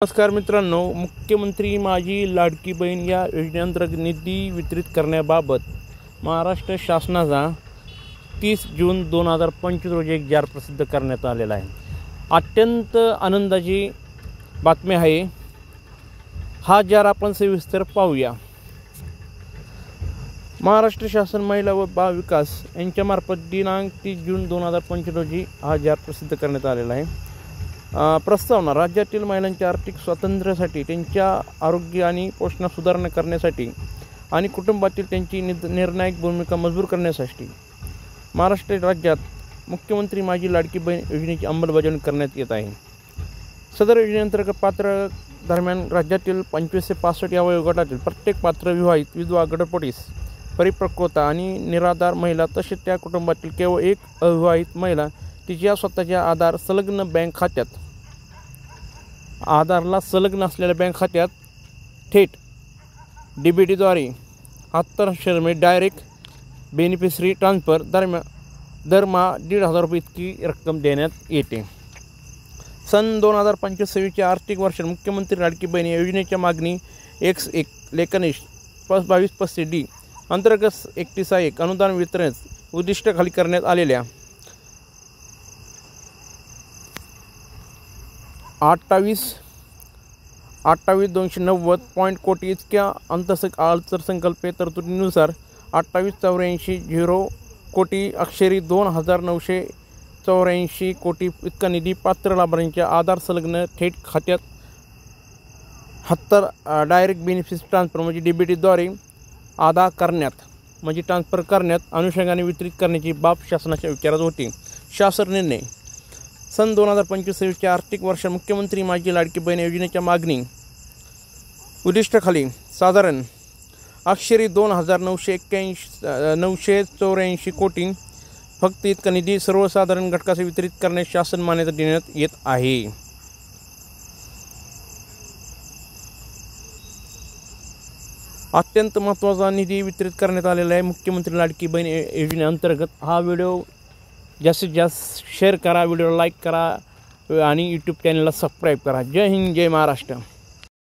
नमस्कार मित्रांनो, मुख्यमंत्री माझी लाडकी बहीण या योजनेअंतर्गत निधी वितरित करण्याबाबत महाराष्ट्र शासनाचा 30 जून 2025 रोजी एक जाहीर प्रसिद्ध करण्यात आलेला आहे। अत्यंत आनंदाची बातमी आहे। हा जाहीर आपण सविस्तर पाहूया। महाराष्ट्र शासन महिला व बाल विकास यांच्यामार्फत दिनांक 30 जून 2025 रोजी हा जाहीर प्रसिद्ध करण्यात आलेला आहे। प्रस्तावना राज्यातील महिलांच्या आर्थिक स्वातंत्र्यासाठी, त्यांच्या आरोग्य आणि पोषणात सुधारणा करण्यासाठी आणि कुटुंबातील त्यांची निर्णायक भूमिका मजबूत करण्यासाठी महाराष्ट्र राज्यात मुख्यमंत्री माझी लाडकी बहीण योजनेची अंमलबजावणी करण्यात येत आहे। सदर योजनेअंतर्गत पात्र दरम्यान राज्यातील 25 ते 65 या वयोगटातील प्रत्येक पात्र विवाहित, विधवा, गडपडीस, परिपक्वता आणि निराधार महिला तसेच त्या कुटुंबातील केवळ एक अविवाहित महिला तिच्या स्वतःच्या आधारला संलग्न असलेल्या बँक खात्यात थेट DBTद्वारे 78 डायरेक्ट बेनिफिशरी ट्रान्सफर दरमहा 1,500 रुपये इतकी रक्कम देण्यात येते। सन 2025-26 आर्थिक वर्षात मुख्यमंत्री लाडकी बहीण योजनेच्या मागणी X1 लेखनिश 2235D अंतर्गत 31 अनुदान वितरण उद्दिष्टाखाली करण्यात आलेल्या 28,290 कोटी इतक्या अर्थसंकल्पीय तरतुदीनुसार 28,84,0 कोटी अक्षरी 2,984 कोटी इतका निधी पात्र लाभार्थ्यांच्या आधार संलग्न थेट खात्यात 70 डायरेक्ट बेनिफिशरी ट्रान्सफर म्हणजे DBTद्वारे ट्रान्सफर करण्यात अनुषंगाने वितरित करण्याची बाब शासनाच्या विचारात होती। शासन निर्णय सन 2025-26 आर्थिक वर्षात मुख्यमंत्री माझी लाडकी बहीण योजनेच्या मागणी उद्दिष्टाखाली साधारण अक्षरी 2,984 कोटी फक्त इतका निधी सर्वसाधारण घटकास वितरित करण्यास शासन मान्यता देण्यात येत आहे। अत्यंत महत्त्वाचा निधी वितरित करण्यात आलेला आहे मुख्यमंत्री लाडकी बहीण योजनेअंतर्गत। हा व्हिडिओ जास्तीत जास्त शेअर करा, व्हिडिओला लाईक करा आणि यूट्यूब चॅनलला सबस्क्राईब करा। जय हिंद, जय महाराष्ट्र।